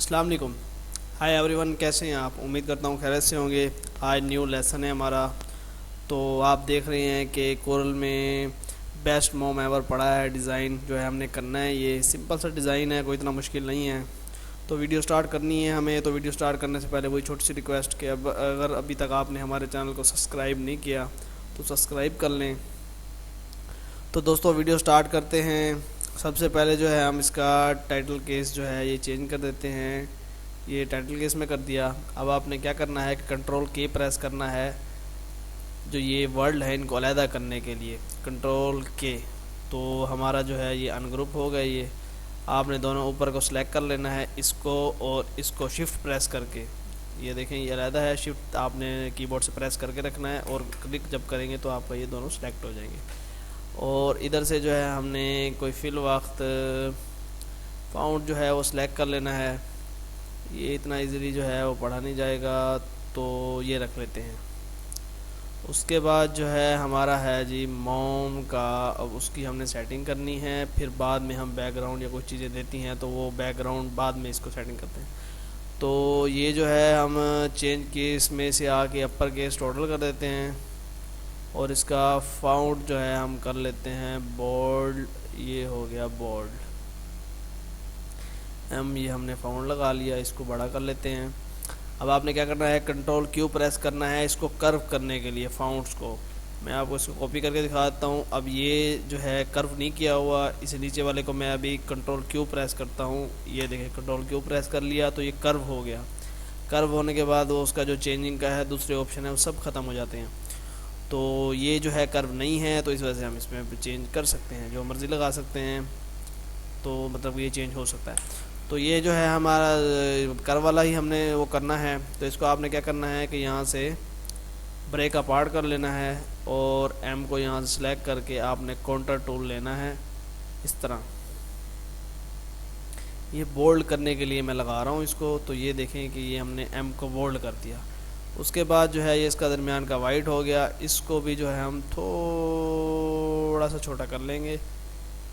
अस्सलाम वालेकुम। Hi everyone, कैसे हैं आप? उम्मीद करता हूँ खैरियत से होंगे। आज न्यू लेसन है हमारा। तो आप देख रहे हैं कि कोरल में बेस्ट मोम एवर पड़ा है। डिज़ाइन जो है हमने करना है, ये सिंपल सा डिज़ाइन है, कोई इतना मुश्किल नहीं है। तो वीडियो स्टार्ट करनी है हमें। तो वीडियो स्टार्ट करने से पहले वही छोटी सी रिक्वेस्ट कि अब अगर अभी तक आपने हमारे चैनल को सब्सक्राइब नहीं किया तो सब्सक्राइब कर लें। तो दोस्तों वीडियो स्टार्ट करते हैं। सबसे पहले जो है हम इसका टाइटल केस जो है ये चेंज कर देते हैं। ये टाइटल केस में कर दिया। अब आपने क्या करना है कि कंट्रोल के प्रेस करना है, जो ये वर्ड है इनको अलहदा करने के लिए कंट्रोल के। तो हमारा जो है ये अनग्रुप हो गया। ये आपने दोनों ऊपर को सिलेक्ट कर लेना है, इसको और इसको शिफ्ट प्रेस करके। ये देखें ये अलहदा है, शिफ्ट आपने कीबोर्ड से प्रेस करके रखना है और क्लिक जब करेंगे तो आपका ये दोनों सिलेक्ट हो जाएंगे। और इधर से जो है हमने कोई फिल वक्त फाउंड जो है वो सिलेक्ट कर लेना है। ये इतना इजीली जो है वो पढ़ा नहीं जाएगा, तो ये रख लेते हैं। उसके बाद जो है हमारा है जी मॉम का। अब उसकी हमने सेटिंग करनी है, फिर बाद में हम बैकग्राउंड या कुछ चीज़ें देती हैं तो वो बैकग्राउंड बाद में इसको सेटिंग करते हैं। तो ये जो है हम चेंज केस में से आके अपर केस टोटल कर देते हैं और इसका फाउंड जो है हम कर लेते हैं बोल्ड। ये हो गया बोल्ड एम, ये हमने फाउंड लगा लिया, इसको बड़ा कर लेते हैं। अब आपने क्या करना है, कंट्रोल क्यू प्रेस करना है इसको कर्व करने के लिए फाउंड्स को। मैं आपको इसको कॉपी करके दिखा देता हूँ। अब ये जो है कर्व नहीं किया हुआ, इस नीचे वाले को मैं अभी कंट्रोल क्यू प्रेस करता हूँ। ये देखिए कंट्रोल क्यू प्रेस कर लिया तो ये कर्व हो गया। कर्व होने के बाद वो उसका जो चेंजिंग का है दूसरे ऑप्शन है वो सब ख़त्म हो जाते हैं। तो ये जो है कर्व नहीं है, तो इस वजह से हम इसमें चेंज कर सकते हैं, जो मर्ज़ी लगा सकते हैं। तो मतलब ये चेंज हो सकता है। तो ये जो है हमारा कर्व वाला ही हमने वो करना है। तो इसको आपने क्या करना है कि यहाँ से ब्रेक अपार्ट कर लेना है और एम को यहाँ से सिलेक्ट करके आपने काउंटर टूल लेना है इस तरह। ये बोल्ड करने के लिए मैं लगा रहा हूँ इसको। तो ये देखें कि ये हमने एम को बोल्ड कर दिया। उसके बाद जो है ये इसका दरमियान का वाइट हो गया, इसको भी जो है हम थोड़ा सा छोटा कर लेंगे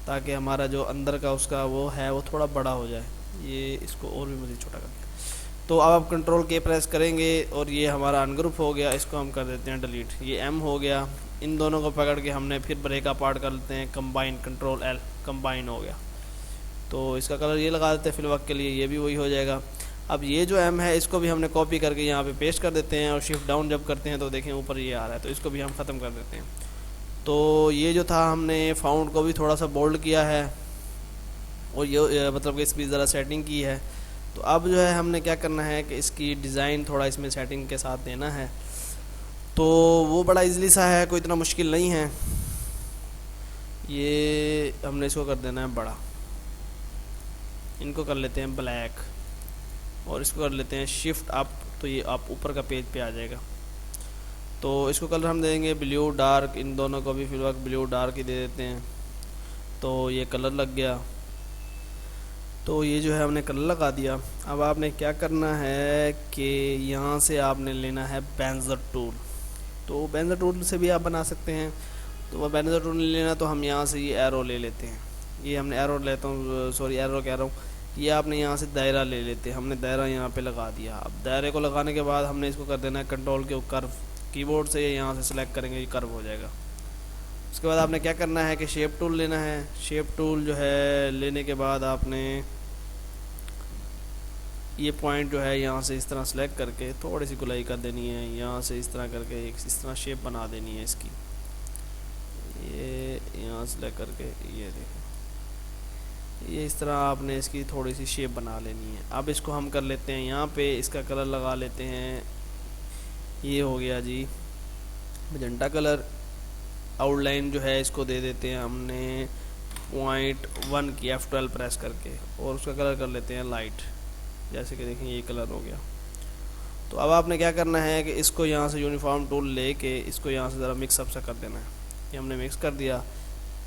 ताकि हमारा जो अंदर का उसका वो है वो थोड़ा बड़ा हो जाए। ये इसको और भी मज़ीद छोटा कर दिया। तो अब आप कंट्रोल के प्रेस करेंगे और ये हमारा अनग्रुप हो गया, इसको हम कर देते हैं डिलीट। ये एम हो गया। इन दोनों को पकड़ के हमने फिर ब्रेक अपार्ट कर लेते हैं, कंबाइन, कंट्रोल एल, कंबाइन हो गया। तो इसका कलर ये लगा देते हैं फिल वक्त के लिए, ये भी वही हो जाएगा। अब ये जो एम है इसको भी हमने कॉपी करके यहाँ पे पेस्ट कर देते हैं और शिफ्ट डाउन जब करते हैं तो देखें ऊपर ये आ रहा है, तो इसको भी हम ख़त्म कर देते हैं। तो ये जो था हमने फाउंड को भी थोड़ा सा बोल्ड किया है और ये मतलब कि इसकी ज़रा सेटिंग की है। तो अब जो है हमने क्या करना है कि इसकी डिज़ाइन थोड़ा इसमें सेटिंग के साथ देना है। तो वो बड़ा इजली सा है, कोई इतना मुश्किल नहीं है। ये हमने इसको कर देना है बड़ा, इनको कर लेते हैं ब्लैक और इसको कर लेते हैं शिफ्ट अप, तो ये आप ऊपर का पेज पे आ जाएगा। तो इसको कलर हम देंगे ब्लू डार्क, इन दोनों को भी फिलहाल ब्लू डार्क ही दे देते हैं। तो ये कलर लग गया। तो ये जो है हमने कलर लगा दिया। अब आपने क्या करना है कि यहाँ से आपने लेना है बेंजर टूल। तो बेंजर टूल से भी आप बना सकते हैं। तो वह बेंजर टूल नहीं लेना तो हम यहाँ से ये एरो ले लेते हैं। ये हमने एरो लेता हूँ, सॉरी एरो कह रहा हूँ, ये आपने यहाँ से दायरा ले लेते हैं। हमने दायरा यहाँ पे लगा दिया। अब दायरे को लगाने के बाद हमने इसको कर देना है कंट्रोल के कर्व, कीबोर्ड से यहाँ से सिलेक्ट करेंगे ये कर्व हो जाएगा। उसके बाद आपने क्या करना है कि शेप टूल लेना है। शेप टूल जो है लेने के बाद आपने ये पॉइंट जो है यहाँ से इस तरह सेलेक्ट करके थोड़ी सी गुलाई कर देनी है, यहाँ से इस तरह करके एक इस तरह शेप बना देनी है इसकी। ये यहाँ सेलेक्ट करके ये देखें, ये इस तरह आपने इसकी थोड़ी सी शेप बना लेनी है। अब इसको हम कर लेते हैं यहाँ पे, इसका कलर लगा लेते हैं। ये हो गया जी मजेंटा कलर। आउटलाइन जो है इसको दे देते हैं हमने 0.1 की F12 प्रेस करके और उसका कलर कर लेते हैं लाइट, जैसे कि देखें ये कलर हो गया। तो अब आपने क्या करना है कि इसको यहाँ से यूनिफॉर्म टूल लेके इसको यहाँ से ज़रा मिक्सअप सा कर देना है। ये हमने मिक्स कर दिया।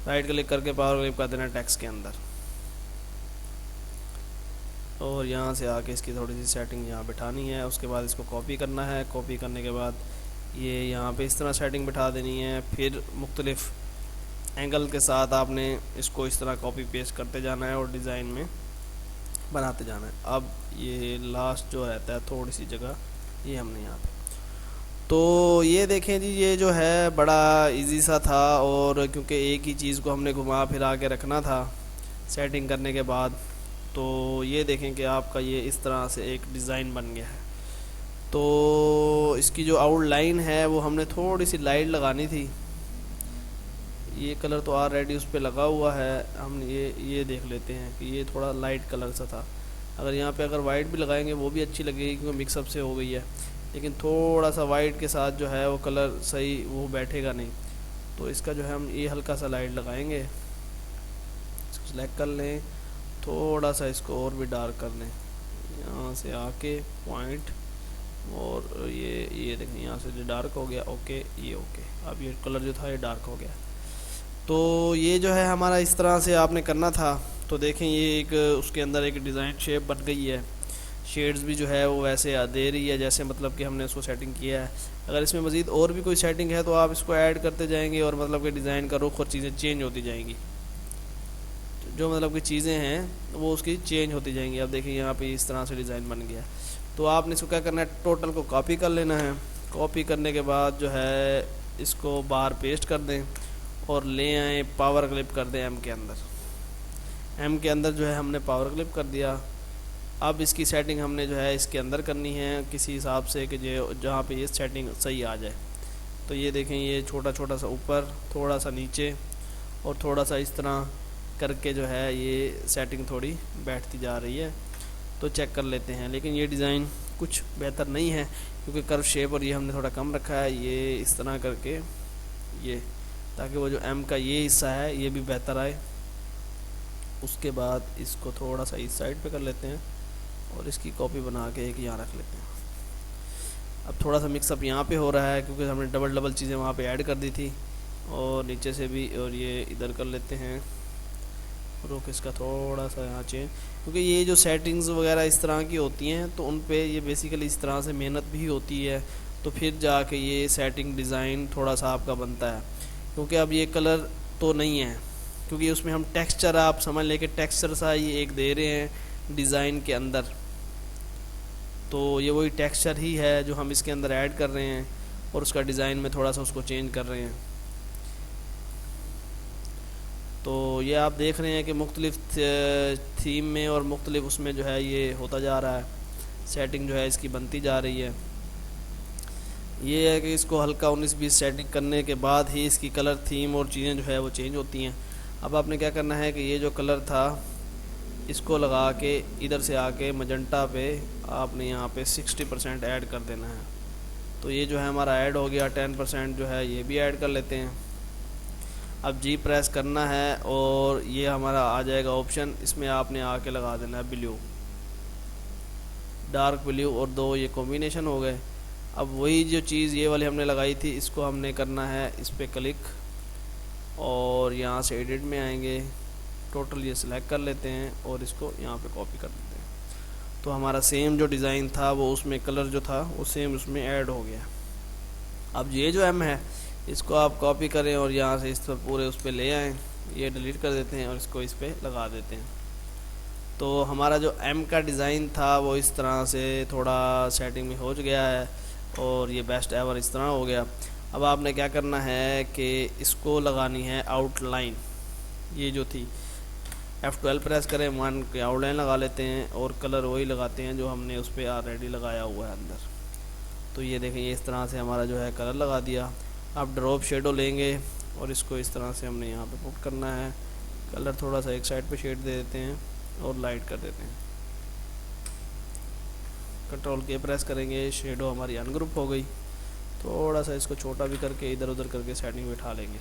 राइट क्लिक करके पावर क्लिक कर देना टेक्स्ट के अंदर और यहाँ से आके इसकी थोड़ी सी सेटिंग यहाँ बिठानी है। उसके बाद इसको कॉपी करना है। कॉपी करने के बाद ये यहाँ पे इस तरह सेटिंग बिठा देनी है। फिर मुख्तलिफ़ एंगल के साथ आपने इसको इस तरह कॉपी पेस्ट करते जाना है और डिज़ाइन में बनाते जाना है। अब ये लास्ट जो रहता है थोड़ी सी जगह, ये हमने यहाँ पे, तो ये देखें जी, ये जो है बड़ा इजी सा था। और क्योंकि एक ही चीज़ को हमने घुमा फिरा के रखना था सेटिंग करने के बाद, तो ये देखें कि आपका ये इस तरह से एक डिज़ाइन बन गया है। तो इसकी जो आउटलाइन है वो हमने थोड़ी सी लाइट लगानी थी। ये कलर तो ऑलरेडी उस पर लगा हुआ है, हम ये देख लेते हैं कि ये थोड़ा लाइट कलर सा था। अगर यहाँ पे अगर वाइट भी लगाएंगे वो भी अच्छी लगेगी क्योंकि मिक्सअप से हो गई है, लेकिन थोड़ा सा वाइट के साथ जो है वो कलर सही वो बैठेगा नहीं। तो इसका जो है हम ये हल्का सा लाइट लगाएंगे, इसको सेलेक्ट कर लें, थोड़ा सा इसको और भी डार्क कर लें, यहाँ से आके पॉइंट, और ये देखें यहाँ से जो डार्क हो गया, ओके, ये ओके। अब ये कलर जो था ये डार्क हो गया। तो ये जो है हमारा इस तरह से आपने करना था। तो देखें ये एक उसके अंदर एक डिज़ाइन शेप बन गई है, शेड्स भी जो है वो वैसे दे रही है जैसे मतलब कि हमने उसको सेटिंग किया है। अगर इसमें मज़ीद और भी कोई सेटिंग है तो आप इसको ऐड करते जाएंगे और मतलब कि डिज़ाइन का रुख और चीज़ें चेंज होती जाएंगी, जो मतलब कि चीज़ें हैं वो उसकी चेंज होती जाएंगी। अब देखिए यहाँ पे इस तरह से डिज़ाइन बन गया। तो आपने इसको क्या करना है, टोटल को कॉपी कर लेना है। कॉपी करने के बाद जो है इसको बाहर पेस्ट कर दें और ले आए, पावर क्लिप कर दें एम के अंदर। एम के अंदर जो है हमने पावर क्लिप कर दिया। अब इसकी सेटिंग हमने जो है इसके अंदर करनी है किसी हिसाब से कि जो जहाँ पे ये सेटिंग सही आ जाए। तो ये देखें ये छोटा छोटा सा ऊपर, थोड़ा सा नीचे और थोड़ा सा इस तरह करके जो है ये सेटिंग थोड़ी बैठती जा रही है। तो चेक कर लेते हैं, लेकिन ये डिज़ाइन कुछ बेहतर नहीं है क्योंकि कर्व शेप और ये हमने थोड़ा कम रखा है, ये इस तरह करके ये, ताकि वो जो एम का ये हिस्सा है ये भी बेहतर आए। उसके बाद इसको थोड़ा सा इस साइड पे कर लेते हैं और इसकी कॉपी बना के एक यहाँ रख लेते हैं। अब थोड़ा सा मिक्सअप यहाँ पे हो रहा है क्योंकि हमने डबल डबल चीज़ें वहाँ पे ऐड कर दी थी, और नीचे से भी, और ये इधर कर लेते हैं, रुक इसका थोड़ा सा यहाँ चेंज, क्योंकि ये जो सेटिंग्स वगैरह इस तरह की होती हैं तो उन पे ये बेसिकली इस तरह से मेहनत भी होती है, तो फिर जाके ये सेटिंग डिज़ाइन थोड़ा सा आपका बनता है। क्योंकि अब ये कलर तो नहीं है, क्योंकि उसमें हम टेक्सचर, आप समझ लें कि टेक्सचर सा ये एक दे रहे हैं डिज़ाइन के अंदर, तो ये वही टेक्सचर ही है जो हम इसके अंदर ऐड कर रहे हैं और उसका डिज़ाइन में थोड़ा सा उसको चेंज कर रहे हैं। तो ये आप देख रहे हैं कि मुख्तलिफ थीम में और मुख्तलिफ उसमें जो है ये होता जा रहा है, सेटिंग जो है इसकी बनती जा रही है। ये है कि इसको हल्का 19-20 सेटिंग करने के बाद ही इसकी कलर थीम और चीज़ें जो है वो चेंज होती हैं। अब आपने क्या करना है कि ये जो कलर था इसको लगा के इधर से आके मजंटा पे आपने यहाँ पे 60% ऐड कर देना है। तो ये जो है हमारा ऐड हो गया, 10% जो है ये भी ऐड कर लेते हैं। अब जी प्रेस करना है और ये हमारा आ जाएगा ऑप्शन, इसमें आपने आके लगा देना है ब्लू, डार्क ब्लू और दो ये कॉम्बिनेशन हो गए। अब वही जो चीज़ ये वाली हमने लगाई थी इसको हमने करना है इस पर क्लिक और यहाँ से एडिट में आएंगे, टोटल ये सिलेक्ट कर लेते हैं और इसको यहाँ पे कॉपी कर देते हैं। तो हमारा सेम जो डिज़ाइन था वो उसमें कलर जो था वो सेम उसमें ऐड हो गया। अब ये जो एम है इसको आप कॉपी करें और यहाँ से इस पर पूरे उस पर ले आएँ, ये डिलीट कर देते हैं और इसको इस पर लगा देते हैं। तो हमारा जो एम का डिज़ाइन था वो इस तरह से थोड़ा सेटिंग में हो गया है और ये बेस्ट एवर इस तरह हो गया। अब आपने क्या करना है कि इसको लगानी है आउटलाइन, ये जो थी F12 प्रेस करें, 1 की आउटलाइन लगा लेते हैं और कलर वही लगाते हैं जो हमने उस पर ऑलरेडी लगाया हुआ है अंदर। तो ये देखें ये इस तरह से हमारा जो है कलर लगा दिया। अब ड्रॉप शेडो लेंगे और इसको इस तरह से हमने यहाँ पे पुट करना है, कलर थोड़ा सा एक साइड पे शेड दे देते हैं और लाइट कर देते हैं। कंट्रोल के प्रेस करेंगे, शेडो हमारी अनग्रुप हो गई। थोड़ा सा इसको छोटा भी करके इधर उधर करके सेटिंग बिठा लेंगे।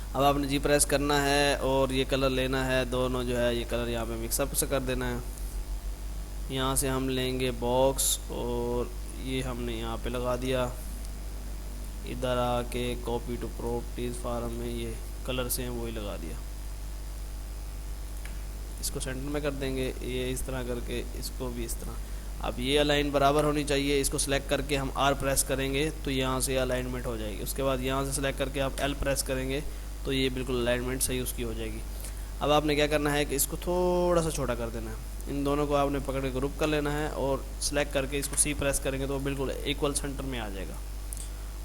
अब आपने जी प्रेस करना है और ये कलर लेना है, दोनों जो है ये कलर यहाँ पे मिक्सअप से कर देना है। यहाँ से हम लेंगे बॉक्स और ये हमने यहाँ पे लगा दिया। इधर आके कॉपी टू प्रॉपर्टीज़ फार्म में ये कलर से वही लगा दिया, इसको सेंटर में कर देंगे, ये इस तरह करके इसको भी इस तरह। अब ये अलाइन बराबर होनी चाहिए, इसको सेलेक्ट करके हम आर प्रेस करेंगे तो यहाँ से अलाइनमेंट हो जाएगी। उसके बाद यहाँ से सेलेक्ट करके आप एल प्रेस करेंगे तो ये बिल्कुल अलाइनमेंट सही उसकी हो जाएगी। अब आपने क्या करना है कि इसको थोड़ा सा छोटा कर देना है। इन दोनों को आपने पकड़ के ग्रुप कर लेना है और सेलेक्ट करके इसको सी प्रेस करेंगे तो बिल्कुल इक्वल सेंटर में आ जाएगा।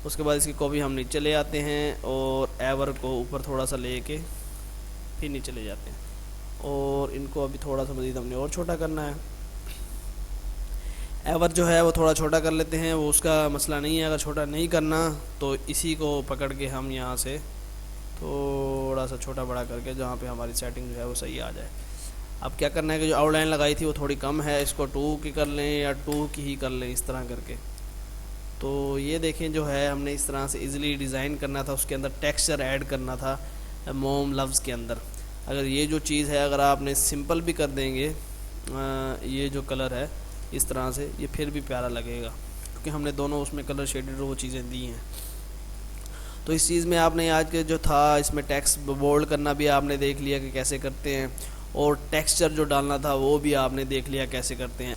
उसके बाद इसकी कॉपी हम नीचे ले आते हैं और एवर को ऊपर थोड़ा सा ले के फिर नीचे ले जाते हैं और इनको अभी थोड़ा सा मज़ीद हमने और छोटा करना है। एवर जो है वो थोड़ा छोटा कर लेते हैं, वो उसका मसला नहीं है। अगर छोटा नहीं करना तो इसी को पकड़ के हम यहाँ से थोड़ा सा छोटा बड़ा करके जहाँ पे हमारी सेटिंग जो है वो सही आ जाए। अब क्या करना है कि जो आउटलाइन लगाई थी वो थोड़ी कम है, इसको 2 की कर लें या 2 की ही कर लें, इस तरह करके। तो ये देखें जो है हमने इस तरह से इजीली डिज़ाइन करना था, उसके अंदर टेक्सचर ऐड करना था मोम लव्स के अंदर। अगर ये जो चीज़ है अगर आपने सिंपल भी कर देंगे ये जो कलर है इस तरह से, ये फिर भी प्यारा लगेगा क्योंकि हमने दोनों उसमें कलर शेडेड वो चीज़ें दी हैं। तो इस चीज़ में आपने आज के जो था इसमें टेक्स्ट बोल्ड करना भी आपने देख लिया कि कैसे करते हैं, और टेक्सचर जो डालना था वो भी आपने देख लिया कैसे करते हैं।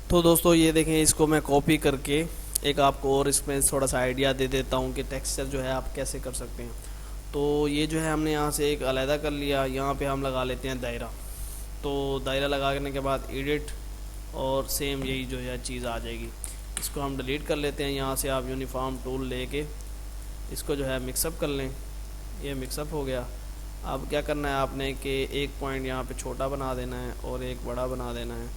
तो दोस्तों ये देखें, इसको मैं कॉपी करके एक आपको और इसमें थोड़ा सा आइडिया दे देता हूँ कि टेक्सचर जो है आप कैसे कर सकते हैं। तो ये जो है हमने यहाँ से एक अलहदा कर लिया, यहाँ पे हम लगा लेते हैं दायरा। तो दायरा लगाने के बाद एडिट और सेम यही जो है चीज़ आ जाएगी। इसको हम डिलीट कर लेते हैं। यहाँ से आप यूनिफॉर्म टूल लेके इसको जो है मिक्सअप कर लें। ये मिक्सअप हो गया। अब क्या करना है आपने कि एक पॉइंट यहाँ पे छोटा बना देना है और एक बड़ा बना देना है।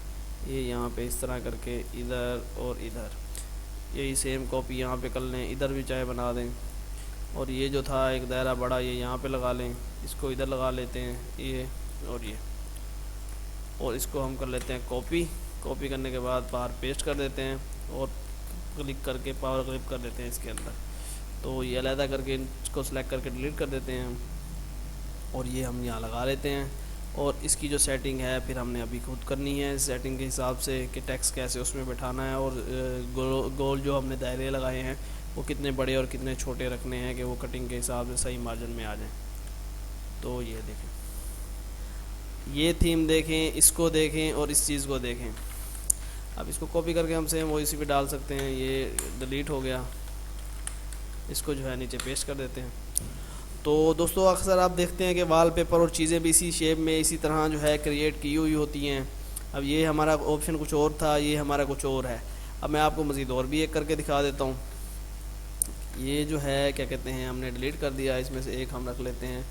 ये यहाँ पे इस तरह करके इधर और इधर, यही सेम कॉपी यहाँ पे कर लें, इधर भी चाहे बना दें। और ये जो था एक दायरा बड़ा ये यहाँ पे लगा लें, इसको इधर लगा लेते हैं ये और ये, और इसको हम कर लेते हैं कॉपी। कॉपी करने के बाद बाहर पेस्ट कर देते हैं और क्लिक करके पावर क्लिक कर देते हैं इसके अंदर। तो ये अलहदा करके इसको सेलेक्ट करके डिलीट कर देते हैं और ये हम यहाँ लगा लेते हैं। और इसकी जो सेटिंग है फिर हमने अभी खुद करनी है सेटिंग के हिसाब से कि टेक्स्ट कैसे उसमें बैठाना है, और गोल जो हमने दायरे लगाए हैं वो कितने बड़े और कितने छोटे रखने हैं कि वो कटिंग के हिसाब से सही मार्जिन में आ जाए। तो ये देखें, ये थीम देखें, इसको देखें और इस चीज़ को देखें। अब इसको कॉपी करके हम सेम वो इसी पे डाल सकते हैं। ये डिलीट हो गया, इसको जो है नीचे पेस्ट कर देते हैं। तो दोस्तों अक्सर आप देखते हैं कि वॉलपेपर और चीज़ें भी इसी शेप में इसी तरह जो है क्रिएट की हुई होती हैं। अब ये हमारा ऑप्शन कुछ और था, ये हमारा कुछ और है। अब मैं आपको मज़ीद और भी एक करके दिखा देता हूँ। ये जो है क्या कहते हैं हमने डिलीट कर दिया, इसमें से एक हम रख लेते हैं।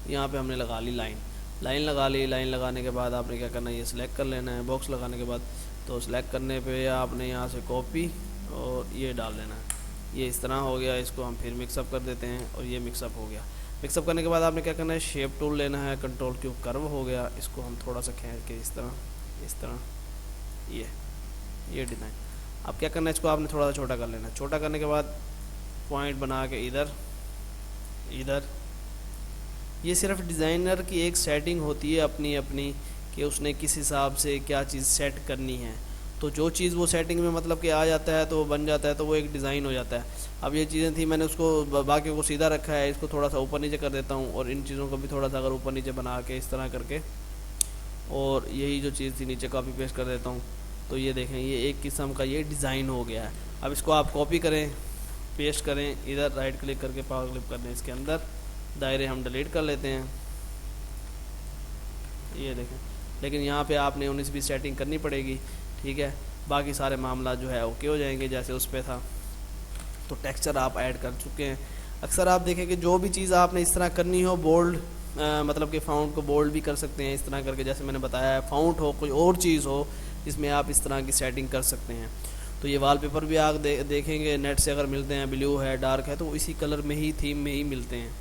यहाँ पे हमने लगा ली लाइन लगा ली। लाइन लगाने के बाद आपने क्या करना है, ये सिलेक्ट कर लेना है। बॉक्स लगाने के बाद तो सिलेक्ट करने पे आपने यहाँ से कॉपी और ये डाल देना है। ये इस तरह हो गया। इसको हम फिर मिक्सअप कर देते हैं और ये मिक्सअप हो गया। मिक्सअप करने के बाद आपने क्या करना है, शेप टूल लेना है, कंट्रोल क्यूब कर्व हो गया। इसको हम थोड़ा सा खींच के इस तरह ये डिज़ाइन। अब क्या करना है, इसको आपने थोड़ा सा छोटा कर लेना है। छोटा करने के बाद पॉइंट बना के इधर ये सिर्फ डिज़ाइनर की एक सेटिंग होती है अपनी अपनी कि उसने किस हिसाब से क्या चीज़ सेट करनी है। तो जो चीज़ वो सेटिंग में मतलब कि आ जाता है तो वो बन जाता है, तो वो एक डिज़ाइन हो जाता है। अब ये चीज़ें थी, मैंने उसको बाकी को सीधा रखा है, इसको थोड़ा सा ऊपर नीचे कर देता हूँ और इन चीज़ों को भी थोड़ा सा अगर ऊपर नीचे बना के इस तरह करके, और यही जो चीज़ थी नीचे कॉपी पेस्ट कर देता हूँ। तो ये देखें, ये एक किस्म का ये डिज़ाइन हो गया है। अब इसको आप कॉपी करें, पेस्ट करें, इधर राइट क्लिक करके पावर क्लिक कर दें, इसके अंदर दायरे हम डिलीट कर लेते हैं। ये देखें, लेकिन यहाँ पे आपने 19 भी सेटिंग करनी पड़ेगी, ठीक है। बाकी सारे मामला जो है ओके हो जाएंगे जैसे उस पर था। तो टेक्सचर आप ऐड कर चुके हैं। अक्सर आप देखें कि जो भी चीज़ आपने इस तरह करनी हो, बोल्ड मतलब कि फ़ॉन्ट को बोल्ड भी कर सकते हैं इस तरह करके, जैसे मैंने बताया है। फ़ॉन्ट हो, कोई और चीज़ हो जिसमें आप इस तरह की सेटिंग कर सकते हैं। तो ये वॉलपेपर भी आप देखेंगे नेट से अगर मिलते हैं, ब्लू है, डार्क है, तो इसी कलर में ही, थीम में ही मिलते हैं।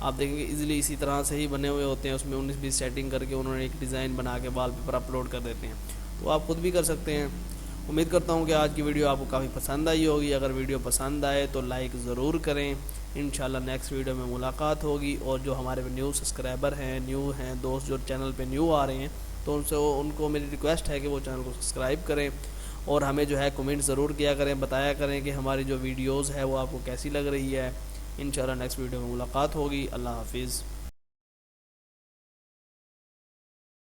आप देखेंगे इजीली इसी तरह से ही बने हुए होते हैं। उसमें 19-20 सेटिंग करके उन्होंने एक डिज़ाइन बना के वॉलपेपर अपलोड कर देते हैं। तो आप खुद भी कर सकते हैं। उम्मीद करता हूँ कि आज की वीडियो आपको काफ़ी पसंद आई होगी। अगर वीडियो पसंद आए तो लाइक ज़रूर करें। इंशाल्लाह नेक्स्ट वीडियो में मुलाकात होगी। और जो हमारे न्यू सब्सक्राइबर हैं, न्यू हैं दोस्त जो चैनल पे न्यू आ रहे हैं, तो उनको मेरी रिक्वेस्ट है कि वो चैनल को सब्सक्राइब करें और हमें जो है कमेंट ज़रूर किया करें, बताया करें कि हमारी जो वीडियोज़ है वो आपको कैसी लग रही है। इंशाल्लाह नेक्स्ट वीडियो में मुलाकात होगी। अल्लाह हाफिज़।